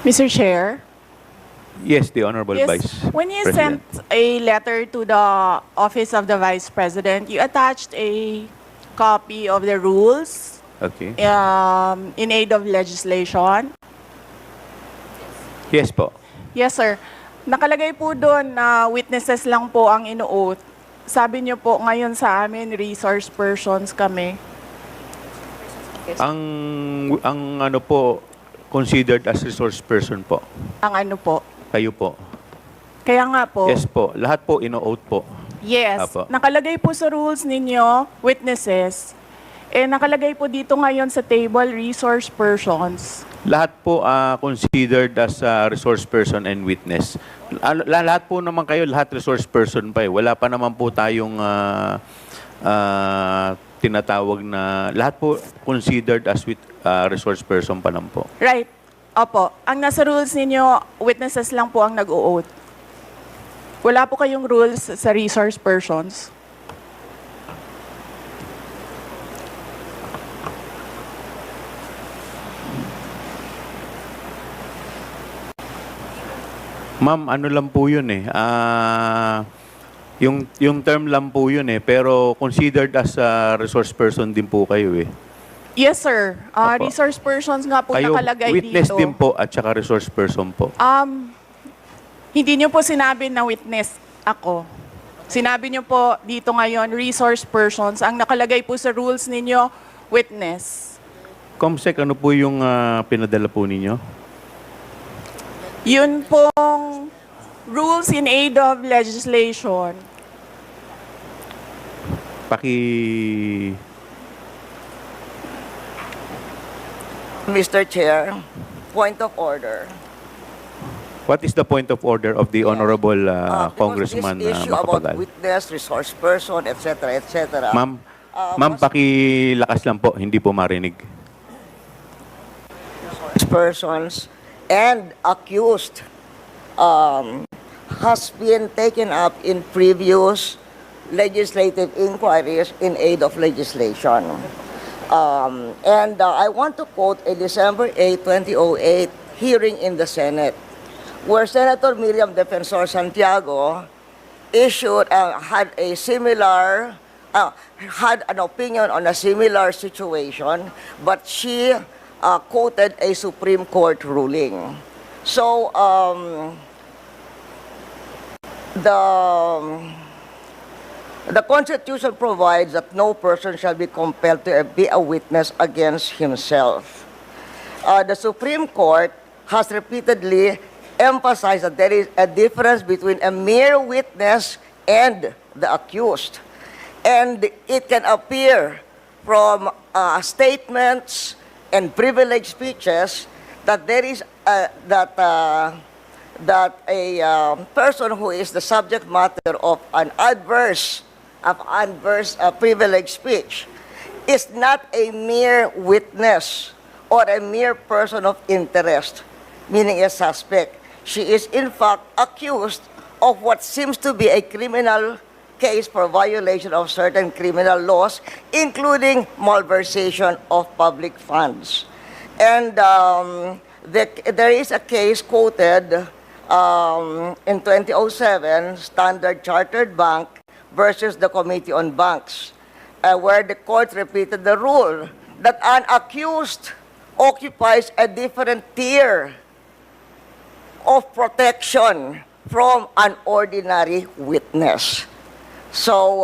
Mr. Chair, Yes, the Honorable yes, Vice when you President. sent a letter to the Office of the Vice President, you attached a copy of the rules Okay. in aid of legislation. Yes po. Yes, sir. Nakalagay po doon na witnesses lang po ang ino-oath. Sabi niyo po ngayon sa amin, resource persons kami. Ang ano po, considered as resource person po. Ang ano po. Kayo po. Kaya nga po. Yes po. Lahat po ino-oath po. Yes. Apo. Nakalagay po sa rules ninyo, witnesses. Nakalagay po dito ngayon sa table, resource persons. Lahat po considered as resource person and witness. Lahat po naman kayo, lahat resource person pa eh. Wala pa naman po tayong tinatawag na, lahat po considered as resource person pa lang po. Right. Opo. Ang nasa rules ninyo, witnesses lang po ang nag-o-oath. Wala po kayong rules sa resource persons. Ma'am, ano lang po yun eh. Yung term lang po yun eh. Pero considered as resource person din po kayo eh. Yes, sir. Opo. Resource persons nga po Kayo nakalagay witness dito. din po at saka resource person po. Hindi niyo po sinabi na witness ako. Sinabi niyo po dito ngayon, resource persons. Ang nakalagay po sa rules ninyo, witness. Comsec, ano po yung pinadala po ninyo? Yun pong rules in aid of legislation. Mr. Chair, point of order. What is the point of order of the Honorable Congressman Because this issue about Macapagal? witness, resource person, etc., etc. Ma'am, pakilakas lang po, hindi po marinig. Persons and accused has been taken up in previous legislative inquiries in aid of legislation. I want to quote a December 8, 2008 hearing in the Senate, where Senator Miriam Defensor Santiago had an opinion on a similar situation, but she quoted a Supreme Court ruling. So, the Constitution provides that no person shall be compelled to be a witness against himself. The Supreme Court has repeatedly emphasized that there is a difference between a mere witness and the accused. And it can appear from statements and privileged speeches that there is that a person who is the subject matter of an adverse privileged speech is not a mere witness or a mere person of interest, meaning a suspect. She is in fact accused of what seems to be a criminal case for violation of certain criminal laws, including malversation of public funds. And there is a case quoted in 2007, Standard Chartered Bank versus the Committee on Banks, where the court repeated the rule that an accused occupies a different tier of protection from an ordinary witness. So,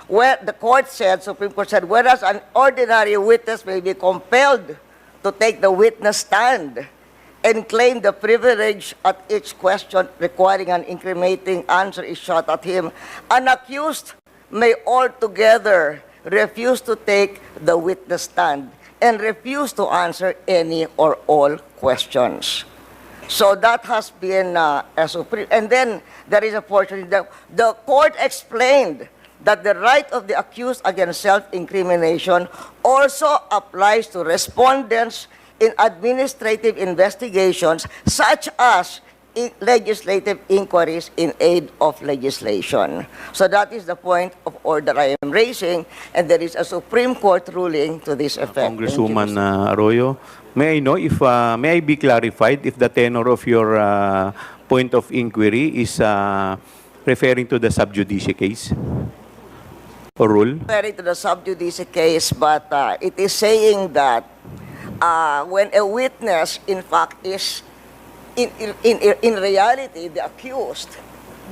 where the court said, Supreme Court said, whereas an ordinary witness may be compelled to take the witness stand and claim the privilege at each question requiring an incriminating answer is shot at him, an accused may altogether refuse to take the witness stand and refuse to answer any or all questions. So that has been a supreme. And then there is a portion that the court explained that the right of the accused against self-incrimination also applies to respondents in administrative investigations such as legislative inquiries in aid of legislation. So that is the point of order I am raising, and there is a Supreme Court ruling to this effect. Congresswoman Arroyo, May I know if, may I be clarified if the tenor of your point of inquiry is referring to the sub judice case or rule? Referring to the sub judice case, but it is saying that when a witness, in fact, is in reality the accused.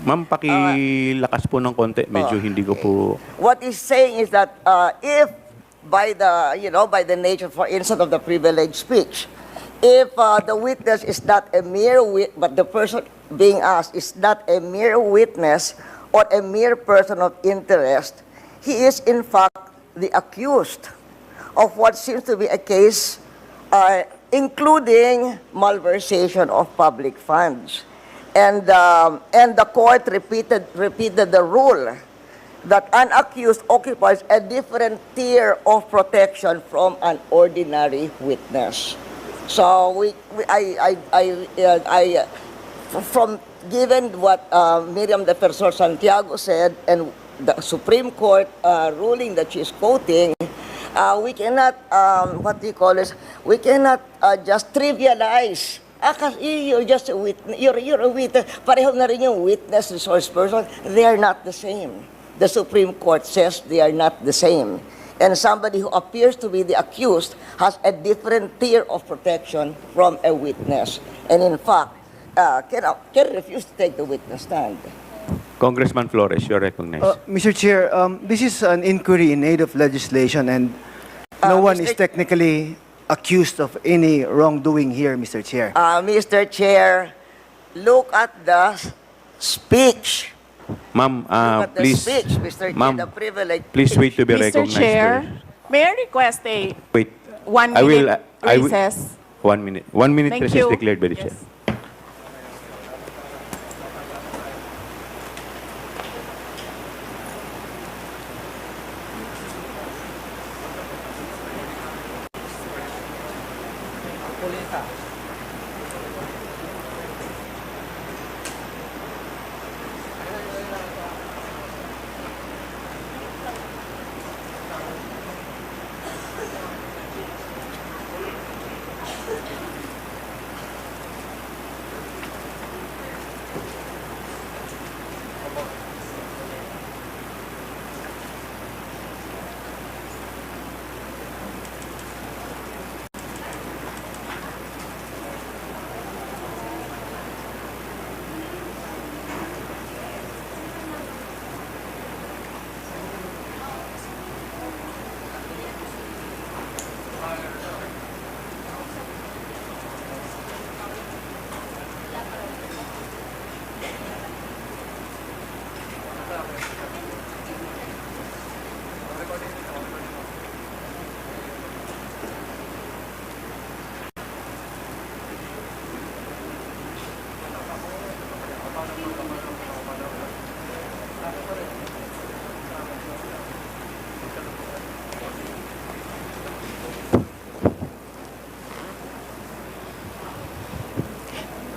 Ma'am, pakilakas po ng konti. Medyo hindi ko po... What he's saying is that if by the nature, for instance, of the privileged speech, if the witness is not a mere but the person being asked is not a mere witness or a mere person of interest, he is in fact the accused of what seems to be a case including malversation of public funds. And the court repeated the rule that an accused occupies a different tier of protection from an ordinary witness. So from given what Miriam Defensor Santiago said and the Supreme Court ruling that she's quoting, we cannot we cannot just trivialize. Kasi you're just a witness. You're a witness. Pareho na rin yung witness, resource person. They are not the same. The Supreme Court says they are not the same. And somebody who appears to be the accused has a different tier of protection from a witness. And in fact, can refuse to take the witness stand. Congressman Flores, you're recognized. Mr. Chair, this is an inquiry in aid of legislation and no one is technically accused of any wrongdoing here, Mr. Chair. Mr. Chair, look at the speech. Ma'am, Look at the please, speech, Mr. Chair, ma'am, the privilege. please wait to be Mr. recognized. Chair, first. may I request a Wait. 1 I will, minute I will- recess? 1 minute. 1 minute Thank recess you. declared by the Yes. chair.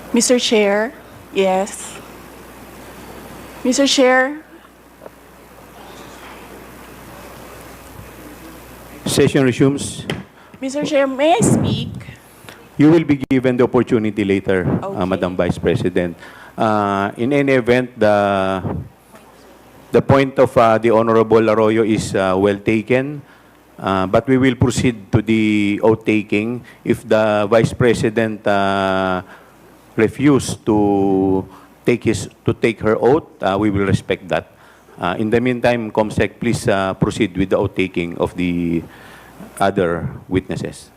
Mr. Chair, yes. Mr. Chair, Session resumes. Mr. Chair, may I speak? You will be given the opportunity later, Okay. Madam Vice President. In any event, the point of the Honorable Aroyo is well taken, but we will proceed to the oath taking. If the Vice President refuse to take her oath, we will respect that. In the meantime, COMSEC, please proceed with the oath taking of the other witnesses.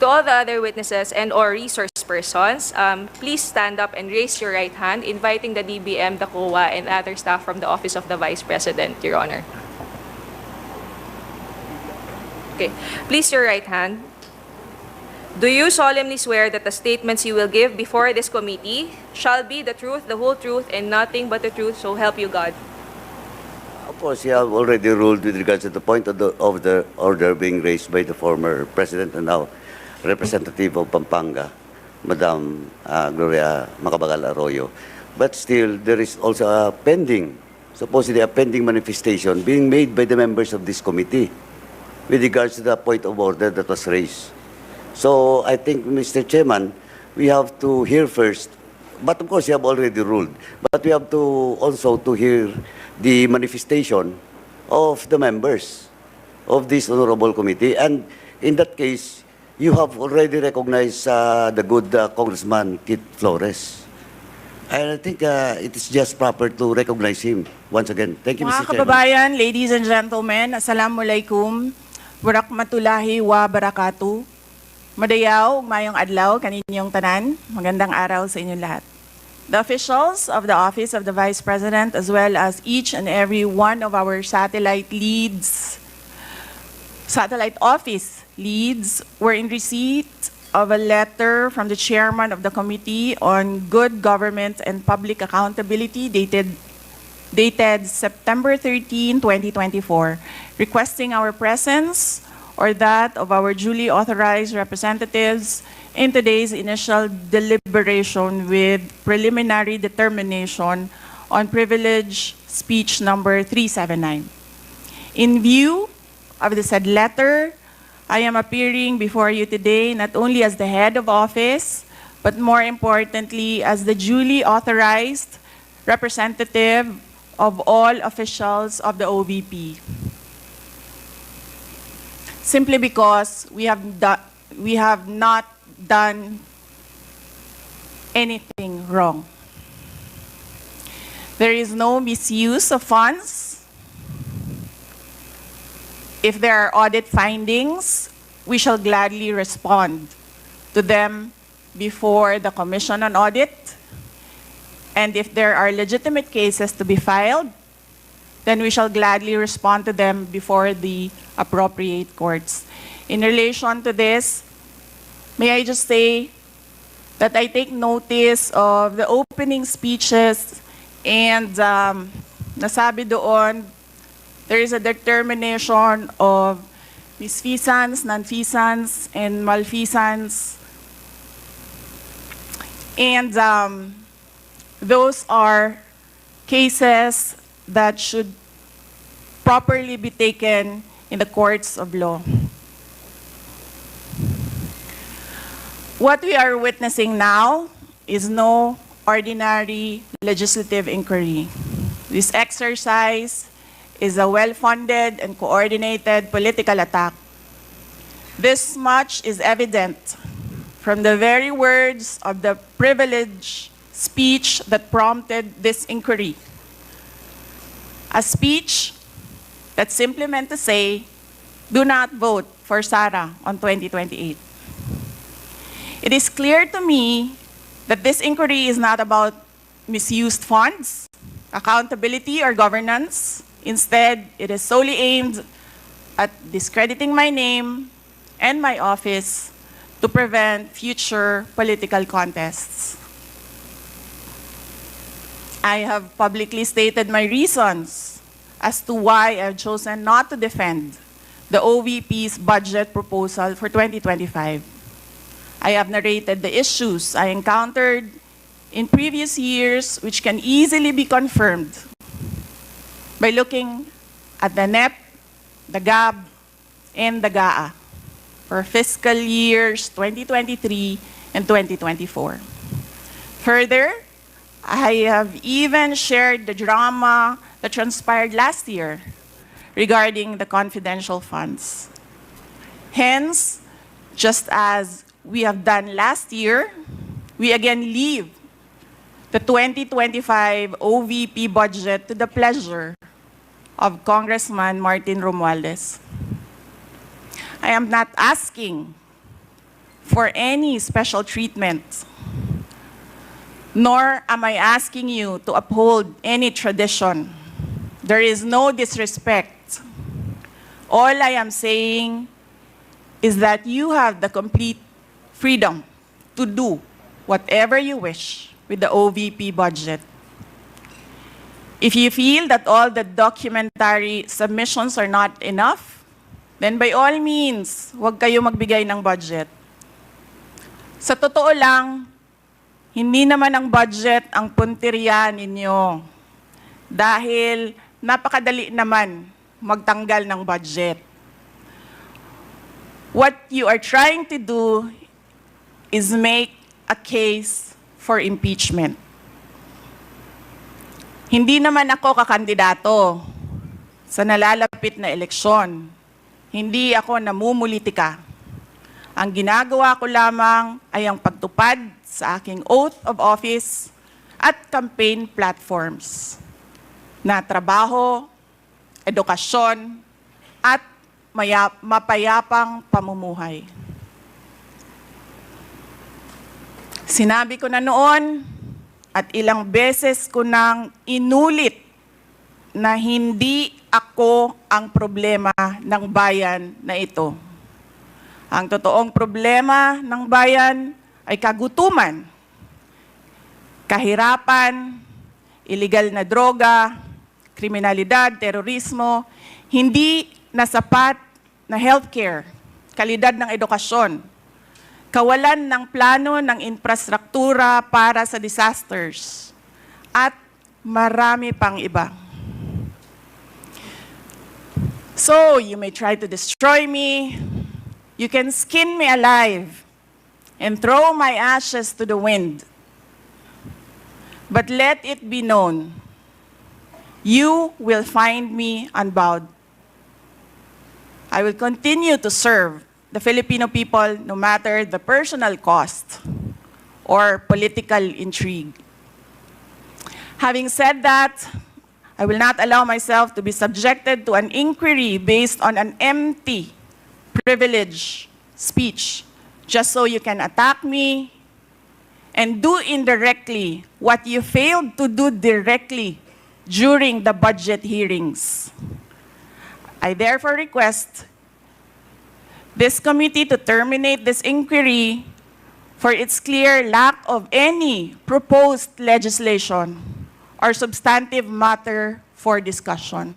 To all the other witnesses and/or resource persons, please stand up and raise your right hand, inviting the DBM, the COA, and other staff from the Office of the Vice President, Your Honor. Okay, please your right hand. Do you solemnly swear that the statements you will give before this committee shall be the truth, the whole truth, and nothing but the truth, so help you God? Of course, you have already ruled with regards to the point of the order being raised by the former president and now representative of Pampanga, Madam Gloria Macabagal Arroyo. But still, there is also a supposedly a pending manifestation being made by the members of this committee with regards to the point of order that was raised. So I think, Mr. Chairman, we have to hear first, but of course you have already ruled, but we have to also to hear the manifestation of the members of this honorable committee. And in that case, you have already recognized the good Congressman Kit Flores. And I think it is just proper to recognize him once again. Thank you, Mga Mr. Chairman. kababayan, ladies and gentlemen, Assalamualaikum, Warakmatullahi wa Barakatuh. Madayaw, mayong adlaw, kaninyong tanan. Magandang araw sa inyong lahat. The officials of the Office of the Vice President, as well as each and every one of our satellite office leads, were in receipt of a letter from the chairman of the Committee on Good Government and Public Accountability dated September 13, 2024, requesting our presence or that of our duly authorized representatives in today's initial deliberation with preliminary determination on privilege speech number 379. In view of the said letter, I am appearing before you today not only as the head of office, but more importantly as the duly authorized representative of all officials of the OVP. Simply because we have not done anything wrong. There is no misuse of funds. If there are audit findings, we shall gladly respond to them before the Commission on Audit. And if there are legitimate cases to be filed, then we shall gladly respond to them before the appropriate courts. In relation to this, may I just say that I take notice of the opening speeches and nasabi doon, there is a determination of misfeasance, nonfeasance, and malfeasance. And those are cases that should properly be taken in the courts of law. What we are witnessing now is no ordinary legislative inquiry. This exercise is a well-funded and coordinated political attack. This much is evident from the very words of the privileged speech that prompted this inquiry. A speech that simply meant to say, do not vote for Sara on 2028. It is clear to me that this inquiry is not about misused funds, accountability, or governance. Instead, it is solely aimed at discrediting my name and my office to prevent future political contests. I have publicly stated my reasons as to why I've chosen not to defend the OVP's budget proposal for 2025. I have narrated the issues I encountered in previous years, which can easily be confirmed by looking at the NEP, the GAB, and the GAA for fiscal years 2023 and 2024. Further, I have even shared the drama that transpired last year regarding the confidential funds. Hence, just as we have done last year, we again leave the 2025 OVP budget to the pleasure of Congressman Martin Romualdez. I am not asking for any special treatment, nor am I asking you to uphold any tradition. There is no disrespect. All I am saying is that you have the complete freedom to do whatever you wish with the OVP budget. If you feel that all the documentary submissions are not enough, then by all means, huwag kayo magbigay ng budget. Sa totoo lang, hindi naman ang budget ang punteriya ninyo. Dahil napakadali naman magtanggal ng budget. What you are trying to do is make a case for impeachment. Hindi naman ako kakandidato sa nalalapit na eleksyon. Hindi ako namumulitika. Ang ginagawa ko lamang ay ang pagtupad sa aking oath of office at campaign platforms na trabaho, edukasyon, at mapayapang pamumuhay. Sinabi ko na noon at ilang beses ko nang inulit na hindi ako ang problema ng bayan na ito. Ang totoong problema ng bayan ay kagutuman, kahirapan, iligal na droga, kriminalidad, terorismo, hindi na sapat na healthcare, kalidad ng edukasyon, kawalan ng plano ng infrastruktura para sa disasters, at marami pang iba. So, you may try to destroy me, you can skin me alive, and throw my ashes to the wind. But let it be known, you will find me unbowed. I will continue to serve the Filipino people no matter the personal cost or political intrigue. Having said that, I will not allow myself to be subjected to an inquiry based on an empty privilege speech just so you can attack me and do indirectly what you failed to do directly during the budget hearings. I therefore request this committee to terminate this inquiry for its clear lack of any proposed legislation or substantive matter for discussion.